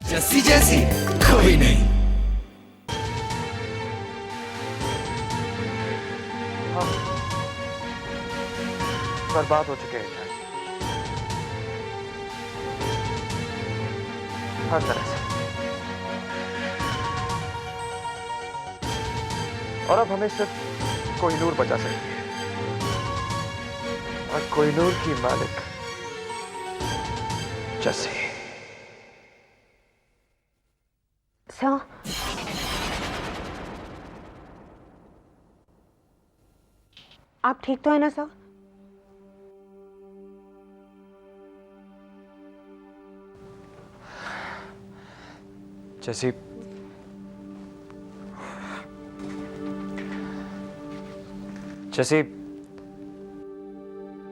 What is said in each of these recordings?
जैसी जैसी कोई नहीं। हम बर्बाद हो चुके हैं हर तरह से, और अब हमें सिर्फ कोहिनूर बचा सकती है, और कोहिनूर की मालिक जैसी। सर, आप ठीक तो है ना सर? जैसी जैसी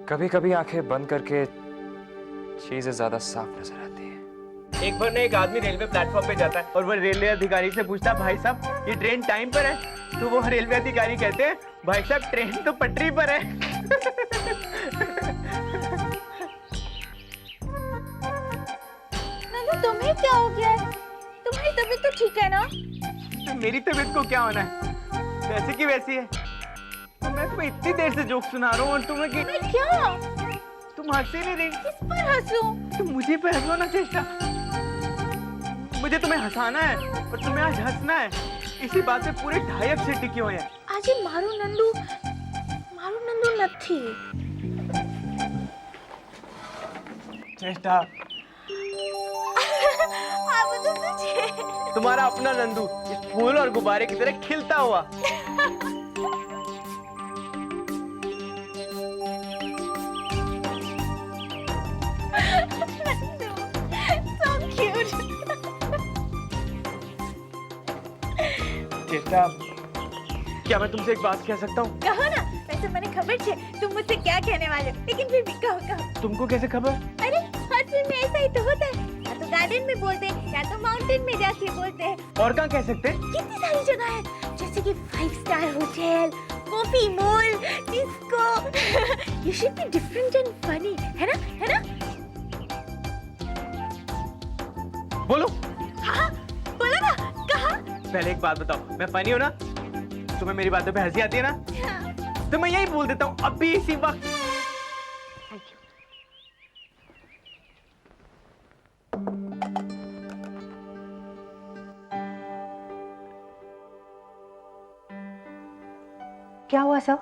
कभी कभी आंखें बंद करके चीजें ज्यादा साफ नजर आती है। एक बार ना एक आदमी रेलवे प्लेटफॉर्म पे जाता है और वो रेलवे अधिकारी से पूछता है, भाई साहब ये ट्रेन टाइम पर है? तो वो रेलवे अधिकारी कहते हैं, भाई साहब ट्रेन तो पटरी पर है। नंदू, तुम्हें क्या हो गया है? तुम्हारी तबीयत तो ठीक है ना? तो मेरी तबीयत को क्या होना है? वैसे की वैसी है। तो मैं तुम्हें इतनी देर से जोक सुना रहा हूँ और तुम्हें मैं क्या? तुम हंस ही नहीं रही। किस पर हंसूं? तुम मुझे पे हंसो ना चेष्टा। मुझे तुम्हें हंसाना है और तुम्हें आज हंसना है। इसी बात पे पूरे 2.5 हफ्ते टिके हुए हैं। आज मारू नंदू नथी। चेष्टा, आप तो सोचिए। तुम्हारा अपना नंदू इस फूल और गुब्बारे की तरह खिलता हुआ। Nandu, so cute. चेष्टा, क्या मैं तुमसे एक बात कह सकता हूँ? कहो ना, वैसे मैंने खबर छे तुम मुझसे क्या कहने वाले हो, लेकिन फिर भी कहो। तुमको कैसे खबर? अरे हर फिल्म में ऐसा ही तो होता है, या तो गार्डन में बोलते हैं या तो माउंटेन में जाके बोलते हैं। और कहाँ कह सकते? कितनी सारी जगह है, जैसे कि 5 star hotel, coffee mall, disco. You should be different and funny, है ना? बोलो। हाँ, बोलो ना, कहा? पहले एक बात बताओ, मैं फनी हूँ ना? तुम्हें मेरी बातों पे हंसी आती है ना? हाँ। तो मैं यही बोल देता हूँ अभी इसी वक्त। क्या हुआ सर?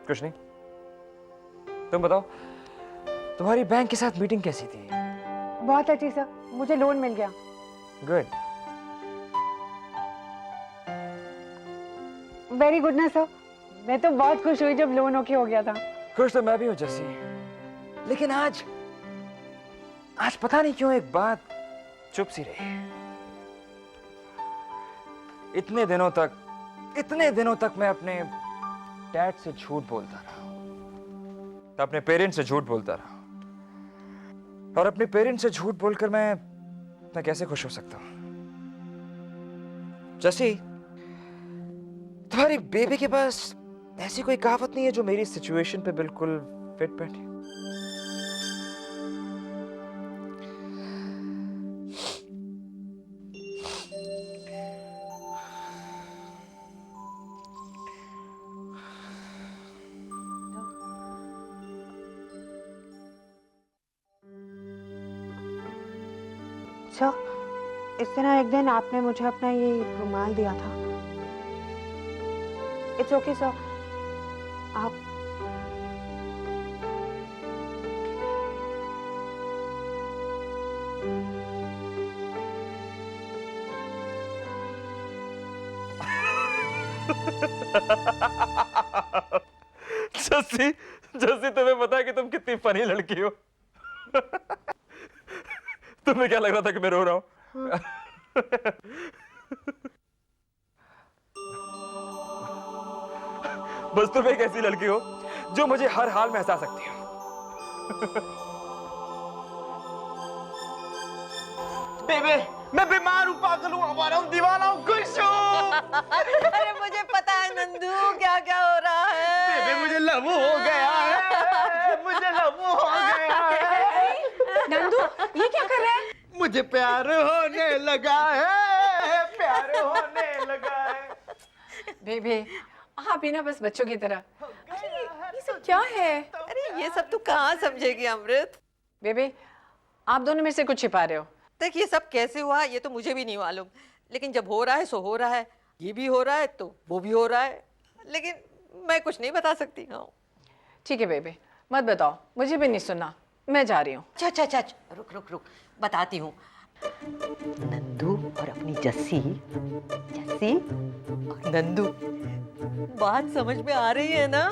कुछ नहीं, तुम बताओ, तुम्हारी बैंक के साथ मीटिंग कैसी थी? बहुत अच्छी सर, मुझे लोन मिल गया। गुड। वेरी गुड ना सर, मैं तो बहुत खुश हुई जब लोन ओके हो गया था। खुश तो मैं भी हूँ जैसी, लेकिन आज पता नहीं क्यों एक बात चुप सी रही। इतने दिनों तक मैं अपने डैड से झूठ बोलता रहा, अपने पेरेंट्स से झूठ बोलता रहा, और अपने पेरेंट्स से झूठ बोलकर मैं कैसे खुश हो सकता हूं? जैसी तुम्हारी बेबी के पास ऐसी कोई कहावत नहीं है जो मेरी सिचुएशन पे बिल्कुल फिट बैठे? सर, इस तरह एक दिन आपने मुझे अपना ये रुमाल दिया था। इट्स ओके सर, आप जस्सी तुम्हें पता है कि तुम कितनी फनी लड़की हो? तुम्हें क्या लग रहा था कि मैं रो रहा हूं? बस तुम एक ऐसी लड़की हो जो मुझे हर हाल में हंसा सकती हो। बेबे, मैं बीमार हूँ, पागल हूँ, आवारा हूँ, दीवाना हूँ, खुश हूँ। अरे मुझे पता है नंदू क्या क्या हो रहा है। बेबे मुझे लबू हो गया है, मुझे लबू हो गया है। नंदू, ये क्या कर आज प्यार होने लगा है, प्यार होने लगा है। बेबे आप भी ना बस बच्चों की तरह। ये सब क्या है? अरे ये सब तू कहाँ समझेगी अमृत। बेबे आप दोनों में से कुछ छिपा रहे हो। देख ये सब कैसे हुआ ये तो मुझे भी नहीं मालूम, लेकिन जब हो रहा है सो हो रहा है। ये भी हो रहा है तो वो भी हो रहा है, लेकिन मैं कुछ नहीं बता सकती। हाँ ठीक है बेबे मत बताओ, मुझे भी नहीं सुनना, मैं जा रही हूँ। अच्छा, रुक रुक रुक, बताती हूँ। नंदू और अपनी जस्सी और नंदू, बात समझ में आ रही है ना?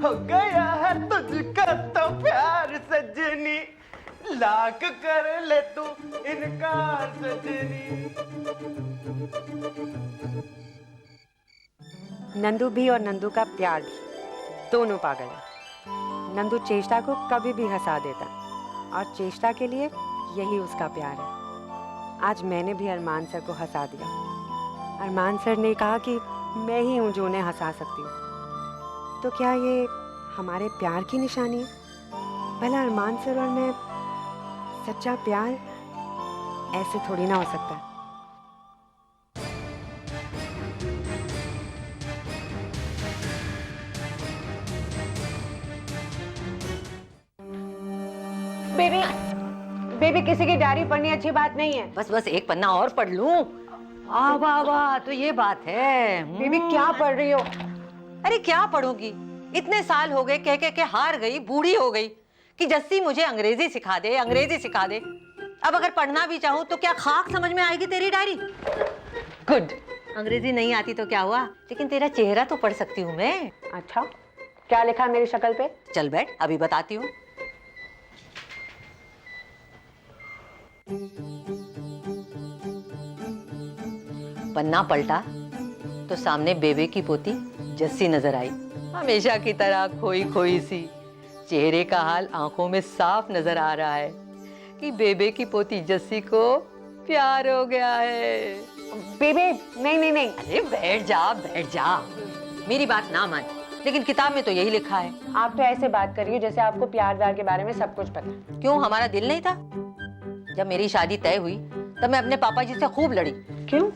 हो गया है तुझका तो प्यार सजनी, लाख कर ले तू इनकार सजनी। नंदू भी और नंदू का प्यार भी दोनों पागल है। नंदू चेष्टा को कभी भी हंसा देता और चेष्टा के लिए यही उसका प्यार है। आज मैंने भी अरमान सर को हंसा दिया। अरमान सर ने कहा कि मैं ही हूँ जो उन्हें हंसा सकती हूँ। तो क्या ये हमारे प्यार की निशानी है? भला अरमान सर और मैं सच्चा प्यार ऐसे थोड़ी ना हो सकता है। बेबी बेबी किसी की डायरी पढ़नी अच्छी बात नहीं है। बस एक पन्ना और पढ़ लूं। वाह वाह, तो ये बात है। बेबी क्या पढ़ रही हो? अरे क्या पढ़ूंगी, इतने साल हो गए कह के हार गई, बूढ़ी हो गई कि जस्सी मुझे अंग्रेजी सिखा दे, अंग्रेजी सिखा दे। अब अगर पढ़ना भी चाहूँ तो क्या खाक समझ में आएगी तेरी डायरी? गुड, अंग्रेजी नहीं आती तो क्या हुआ, लेकिन तेरा चेहरा तो पढ़ सकती हूँ मैं। अच्छा क्या लिखा है मेरी शक्ल पे? चल बैठ, अभी बताती हूँ। पन्ना पलटा तो सामने बेबे की पोती जस्सी नजर आई, हमेशा की तरह खोई खोई सी। चेहरे का हाल आंखों में साफ नजर आ रहा है कि बेबे की पोती जस्सी को प्यार हो गया है। बेबे नहीं। अरे बैठ जा, मेरी बात ना मान, लेकिन किताब में तो यही लिखा है। आप तो ऐसे बात कर रही हो जैसे आपको प्यार व्यार के बारे में सब कुछ पता है। क्यों, हमारा दिल नहीं था? जब मेरी शादी तय हुई तब मैं अपने पापा जी से खूब लड़ी। क्यों?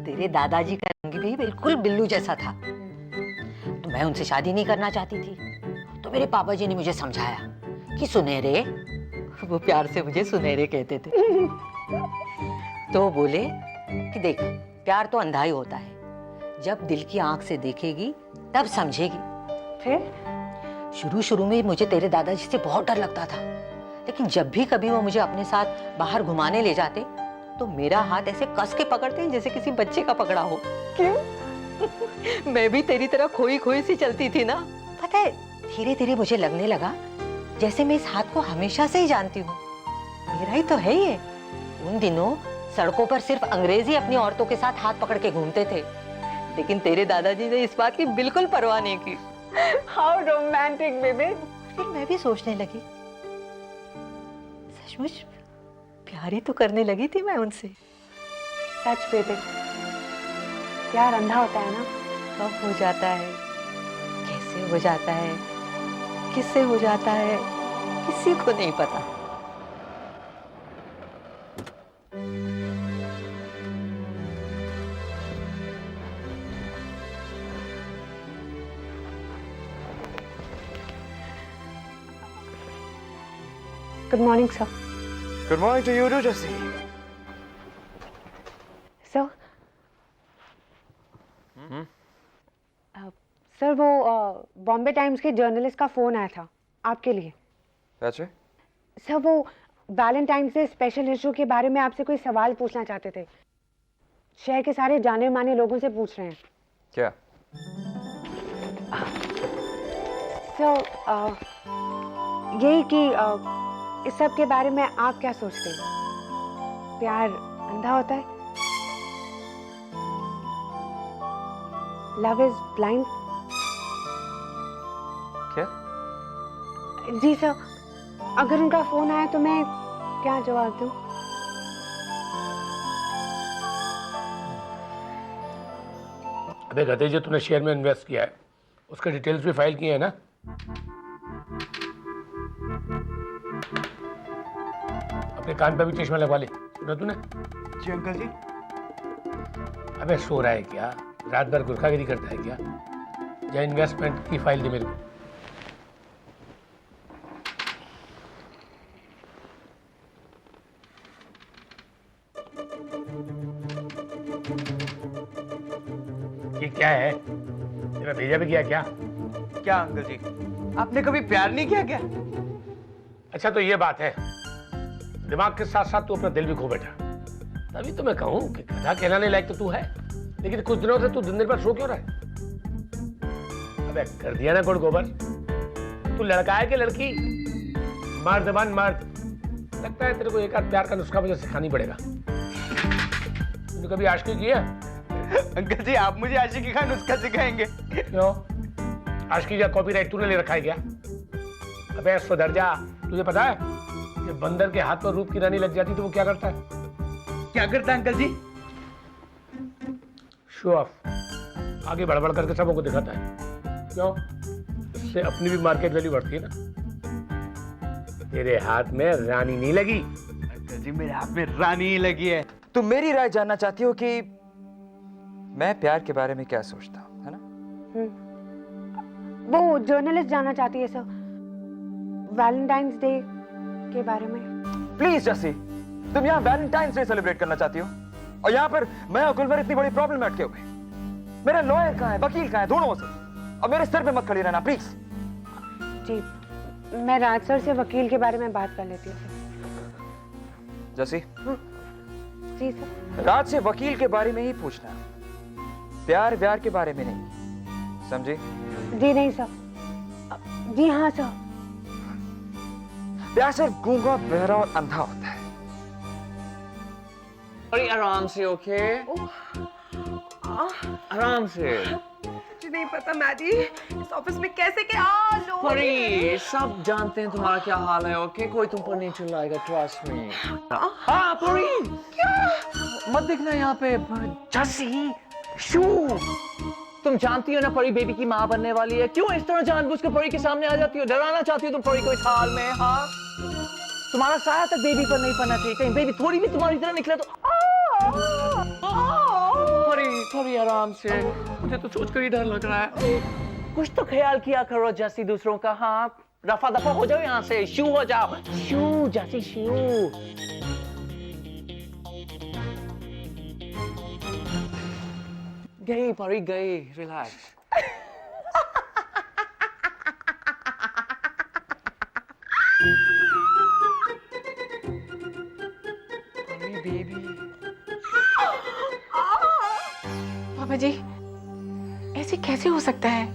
तेरे दादाजी का रंग भी बिल्कुल बिल्लू जैसा था, तो मैं उनसे शादी नहीं करना चाहती थी। तो मेरे पापा जी ने मुझे समझाया कि सुनहरे, वो प्यार से मुझे सुनहरे कहते थे। तो बोले कि देख प्यार तो अंधा ही होता है, जब दिल की आंख से देखेगी तब समझेगी। फिर शुरू में मुझे तेरे दादाजी से बहुत डर लगता था, लेकिन जब भी कभी वो मुझे अपने साथ बाहर घुमाने ले जाते तो मेरा हाथ ऐसे कस के पकड़ते जैसे किसी बच्चे का पकड़ा हो। क्यों? मैं भी तेरी तरह खोई खोई सी चलती थी ना। पता है, धीरे धीरे मुझे लगने लगा जैसे मैं इस हाथ को हमेशा से ही जानती हूँ, मेरा ही तो है ये। उन दिनों सड़कों पर सिर्फ अंग्रेज ही अपनी औरतों के साथ हाथ पकड़ के घूमते थे, लेकिन तेरे दादाजी ने इस बात की बिल्कुल परवाह नहीं की। How romantic baby. फिर मैं भी सोचने लगी, सचमुच प्यार ही तो करने लगी थी मैं उनसे। सच बेबी, प्यार अंधा होता है ना? कब हो जाता है, कैसे हो जाता है, किससे हो जाता है, किसी को नहीं पता। Good morning sir. Good morning to you too Jassi. Sir sir वो बॉम्बे टाइम्स के जर्नलिस्ट का फोन आया था आपके लिए। अच्छा, सर वो वैलेंटाइंस डे स्पेशल इशू के बारे में आपसे कोई सवाल पूछना चाहते थे। शहर के सारे जाने माने लोगों से पूछ रहे हैं। क्या? सर यही कि इस सब के बारे में आप क्या सोचते हैं? प्यार अंधा होता है? Love is blind? क्या? जी सर, अगर उनका फोन आया तो मैं क्या जवाब दूं? अबे गधे, जो तूने शेयर में इन्वेस्ट किया है उसके डिटेल्स भी फाइल किए हैं ना? अपने कान पे भी चश्मा लगवा ले। सुना तूने? जी अंकल जी। अबे सो रहा है क्या? रात भर गुरखागिरी करता है क्या? या इन्वेस्टमेंट की फाइल दे मेरे को। ये क्या है? तेरा भेजा भी गया क्या? क्या अंकल जी, आपने कभी प्यार नहीं किया क्या? अच्छा तो ये बात है, दिमाग के साथ साथ तू अपना दिल भी खो बैठा। तभी तो मैं कहूं कि गधा कहलाने लायक तो तू है, लेकिन कुछ दिनों से तू दिन भर सो क्यों रहा है? अबे कर दिया ना गुड़ गोबर। तू लड़का है कि लड़की? मर्द बन मर्द। लगता है तेरे को एक आध प्यार का नुस्खा मुझे सिखानी पड़ेगा। तूने कभी आशिकी की है? अंकल जी आप मुझे आशिकी का नुस्खा सिखाएंगे? क्यों? आशिकी का कॉपीराइट तूने ले रखा है क्या? अबे सुधर जा। तुझे पता है कि बंदर के हाथ पर रूप की रानी लग जाती तो वो क्या करता है? क्या करता है अंकल जी? Show off. आगे बढ़ बढ़ करके सबको दिखाता है। क्यों? इससे अपनी भी मार्केट वैल्यू बढ़ती है ना। तेरे हाथ में रानी नहीं लगी। अंकल जी मेरे हाथ में रानी ही लगी है। तुम मेरी राय जानना चाहती हो कि मैं प्यार के बारे में क्या सोचता हूँ, है ना? वो जर्नलिस्ट जानना चाहती है सर, वैलेंटाइंस डे के बारे में। प्लीज जसी, तुम यहाँ वैलेंटाइंस डे सेलिब्रेट करना चाहती हो और यहाँ पर मैं और गुलमर इतनी बड़ी प्रॉब्लम में अटके हुए। मेरा लॉयर कहाँ है, वकील कहाँ है, ढूंढो उसे और मेरे सर पे मत खड़ी रहना प्लीज। जी मैं राज सर से वकील के बारे में बात कर लेती हूँ सर। जसी, जी सर। राज से वकील के बारे में ही पूछना, प्यार व्यार के बारे में नहीं, समझी? जी नहीं सर। जी हाँ सर। प्यार सिर्फ गूंगा बहरा और अंधा होता है। अरे आराम से, ओके? आराम से। मुझे नहीं पता मैडी, इस ऑफिस में कैसे क्या लो। परी, सब जानते हैं तुम्हारा क्या हाल है, ओके? कोई तुम पर नहीं चिल्लाएगा, ट्रस्ट मी। हाँ परी, क्या? मत देखना यहाँ पे। जसी, शू, तुम जानती हो ना परी बेबी की माँ बनने वाली है। क्यों इस तरह जानबूझकर परी के सामने आ जाती हो? डराना चाहती हो तुम परी को इस हाल में? हाँ, तुम्हारा साया तक बेबी पर नहीं पड़ना चाहिए। कहीं बेबी थोड़ी भी तुम्हारी तरह निकले तो परी, परी आराम से। मुझे तो सोचकर ही डर लग रहा है। कुछ तो ख्याल किया करो जैसी दूसरों का। हाँ, रफा दफा हो जाओ यहाँ से, शू हो जाओ। शू जैसी शू। गई परी गई, रिलैक्स। परी बेबी। बाबा जी ऐसे कैसे हो सकता है?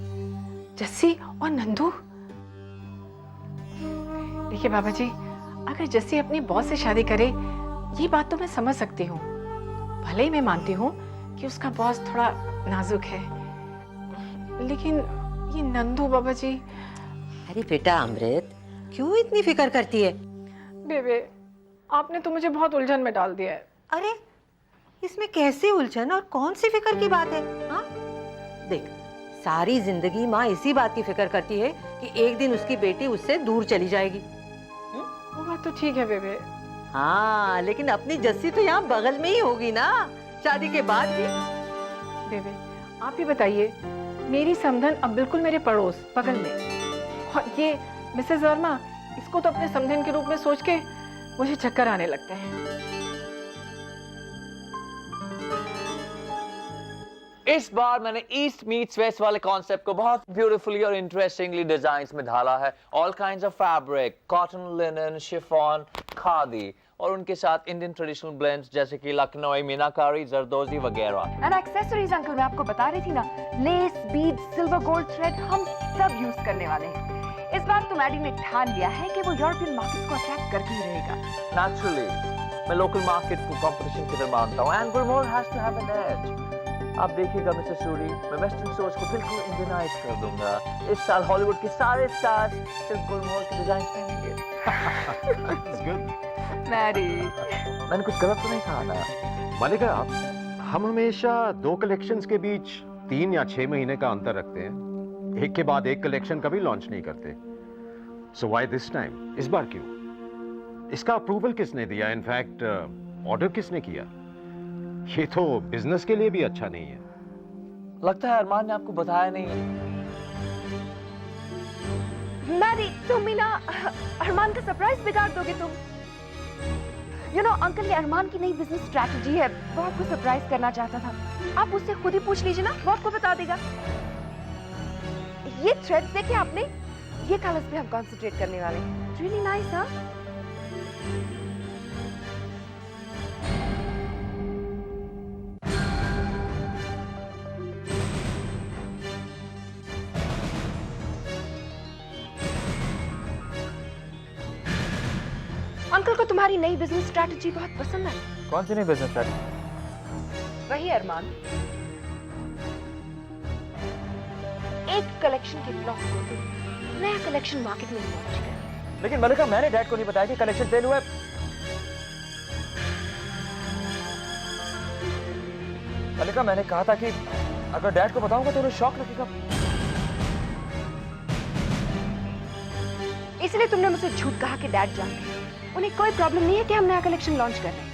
जस्सी और नंदू। देखिए बाबा जी, अगर जस्सी अपनी बॉस से शादी करे ये बात तो मैं समझ सकती हूँ। भले ही मैं मानती हूँ कि उसका बॉस थोड़ा नाजुक है, लेकिन ये नंदू बाबा जी। अरे बेटा अमृत, क्यों इतनी फिक्र करती है? बेबे आपने तो मुझे बहुत उलझन में डाल दिया है। अरे इसमें कैसी उलझन और कौन सी फिक्र की बात है? हाँ देख, सारी जिंदगी माँ इसी बात की फिक्र करती है कि एक दिन उसकी बेटी उससे दूर चली जाएगी। वो बात तो ठीक है बेबे। हाँ, लेकिन अपनी जस्सी तो यहाँ बगल में ही होगी ना, शादी के बाद भी। बेबे आप ही बताइए, मेरी समधन अब बिल्कुल मेरे पड़ोस बगल में, और ये मिसेस वर्मा, इसको तो अपने समधन के रूप में सोच के मुझे चक्कर आने लगते हैं। इस बार मैंने ईस्ट मीट्स वेस्ट वाले कॉन्सेप्ट को बहुत ब्यूटीफुली और इंटरेस्टिंगली डिजाइन्स में ढाला है। All kinds of fabric, cotton, linen, chiffon, khadi और उनके साथ इंडियन ट्रेडिशनल ब्लेंड्स जैसे कि लखनऊ मीनाकारी, जरदोजी वगैरह। एंड एक्सेसरीज अंकल, मैं आपको बता रही थी ना, less, beads, silver, gold thread हम सब यूज करने वाले हैं। इस बार तो मैडी ने ठान लिया है कि वो यूरोपियन मार्केट को अट्रैक्ट करके ही रहेगा। नेचुरली मैं लोकल मार्केट को कंपटीशन की तरह मानता हूँ, and Gulmohar has to have an edge. आप देखिएगा मिस्टर सूरी, मैं वेस्टर्न सोच को बिल्कुल इंडियनाइज कर दूंगा। इस साल हॉलीवुड के सारे स्टार्स सिर्फ गुलमोहर के डिजाइन पहनेंगे। मैडी, मैंने कुछ गलत तो नहीं कहा ना? मालिका, हम हमेशा दो कलेक्शंस के बीच 3 या 6 महीने का अंतर रखते हैं। एक के बाद एक कलेक्शन कभी लॉन्च नहीं करते। So why this time? इस बार क्यों? इसका अप्रूवल किसने दिया? इनफैक्ट ऑर्डर किसने किया? ये तो बिजनेस के लिए भी अच्छा नहीं है। लगता है अरमान ने आपको बताया नहीं है। मैरी, तुम ही ना अरमान का सरप्राइज बिगाड़ दोगे तुम। यू नो अंकल, ये अरमान की नई बिजनेस स्ट्रैटेजी है। वो आपको सरप्राइज करना चाहता था। आप उससे खुद ही पूछ लीजिए ना, वो आपको बता देगा। ये थ्रेड्स देखे आपने? ये कलर्स पे हम कंसंट्रेट करने वाले हैं। रियली नाइस, हाँ? अंकल को तुम्हारी नई बिजनेस स्ट्रैटेजी बहुत पसंद आई। कौन सी नई बिजनेस स्ट्रैटेजी? वही अरमान, एक कलेक्शन के ब्लॉक को नया कलेक्शन मार्केट में लॉन्च करें। लेकिन मलिका, मैंने डैड को नहीं बताया कि कलेक्शन सेल हुआ है। मलिका, मैंने कहा था कि अगर डैड को बताऊंगा तो उन्हें शॉक लगेगा। इसलिए तुमने मुझसे झूठ कहा कि डैड जानते हैं। उन्हें कोई प्रॉब्लम नहीं है कि हम नया कलेक्शन लॉन्च कर रहे हैं।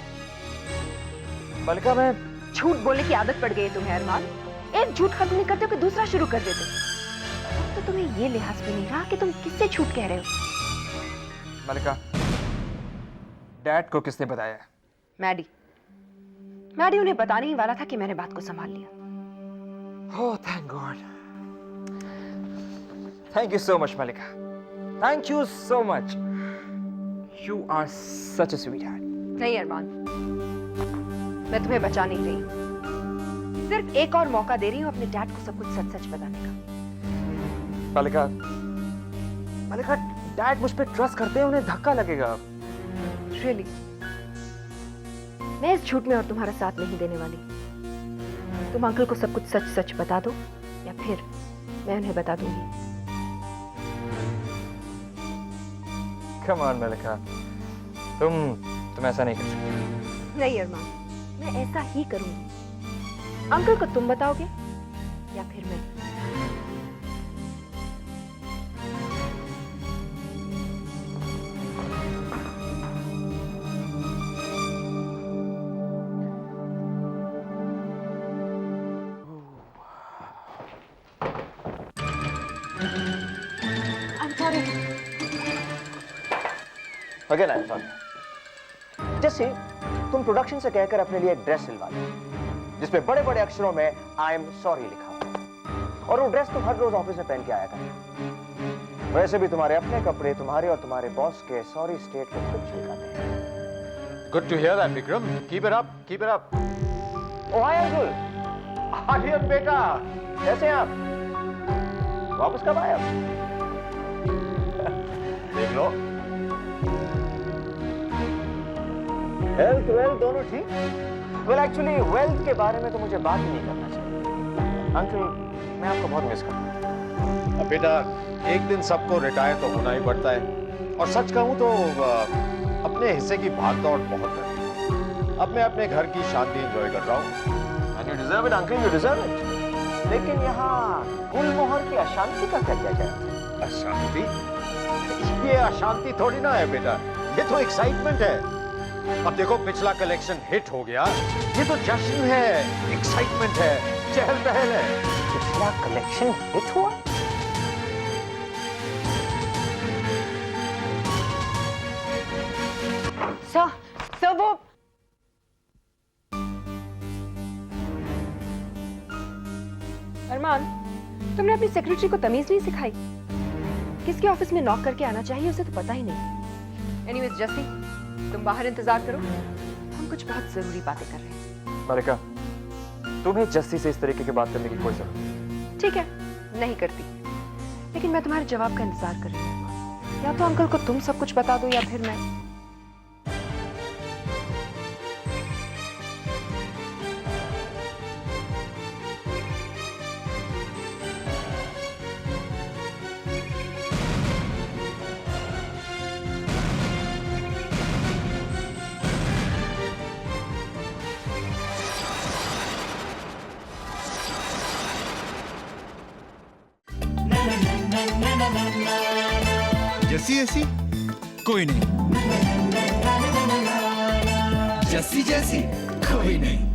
मलिका, मैं झूठ बोलने की आदत पड़ गई है तुम्हें अरमान। एक झूठ खत्म नहीं करते हो कि दूसरा शुरू कर देते हो। अब तो तुम्हें ये लिहाज भी नहीं रहा कि तुम किससे झूठ कह रहे हो। मलिका, डैड को किसने बताया? मैडी। मैडी उन्हें बताने ही वाला था कि मैंने बात को संभाल लिया। Oh, thank God. Thank you so much Malika. Thank you so much. You are such a sweetheart. नहीं अरमान, मैं तुम्हें बचा नहीं रही। सिर्फ एक और मौका दे रही हूँ अपने डैड को सब कुछ सच सच बताने का। मलिका, मलिका, डैड मुझ पे ट्रस्ट करते हैं, उन्हें धक्का लगेगा। Really? मैं इस झूठ में और तुम्हारा साथ नहीं देने वाली। तुम अंकल को सब कुछ सच सच बता दो या फिर मैं उन्हें बता दूंगी। Come on, मलिका, तुम ऐसा नहीं कर सकते। नहीं अरमान, मैं ऐसा ही करूंगी। अंकल को तुम बताओगे या फिर मैं? I'm sorry. Again I am sorry. जैसे तुम प्रोडक्शन से कहकर अपने लिए एक ड्रेस सिलवा लो जिसपे बड़े बड़े अक्षरों में आई एम सॉरी लिखा हो, और वो ड्रेस तुम हर रोज ऑफिस में पहन के आया कर। वैसे भी तुम्हारे अपने कपड़े तुम्हारे और तुम्हारे बॉस के सॉरी स्टेट को खुद झुकाते हैं। Good to hear that Vikram. Keep it up, keep it up. Oh hi uncle. Aryan बेटा, कैसे हैं आप? वापस कब आए आप? देख लो, हेल्थ वेल्थ दोनों ठीक? वेल एक्चुअली वेल्थ के बारे में तो मुझे बात ही नहीं करना चाहिए। अंकल, मैं आपको बहुत मिस करता हूँ। अब बेटा, एक दिन सबको रिटायर तो होना ही पड़ता है, और सच कहूं तो अपने हिस्से की भाग दौड़ बहुत है। अब मैं अपने घर की शांति एंजॉय कर रहा हूँ। And you deserve it, uncle, you deserve it. लेकिन यहाँ गुलमोहर की अशांति का क्या किया जाए? अशांति? ये अशांति थोड़ी ना है बेटा, ये तो एक्साइटमेंट है। अब देखो, पिछला कलेक्शन हिट हो गया, ये तो जश्न है, एक्साइटमेंट है, चहल पहल है। पिछला कलेक्शन हिट हुआ? सर वो अरमान, तुमने अपनी सेक्रेटरी को तमीज नहीं सिखाई। किसके ऑफिस में नॉक करके आना चाहिए उसे तो पता ही नहीं। एनीवेज जस्सी, तुम बाहर इंतजार करो, हम कुछ बहुत जरूरी बातें कर रहे हैं। मलिका, तुम्हें जस्सी से इस तरीके की बात करने की कोई जरूरत नहीं। ठीक है, नहीं करती, लेकिन मैं तुम्हारे जवाब का इंतजार कर रही हूँ। या तो अंकल को तुम सब कुछ बता दो या फिर मैं। जैसी ऐसी कोई नहीं। जस्सी जैसी कोई नहीं।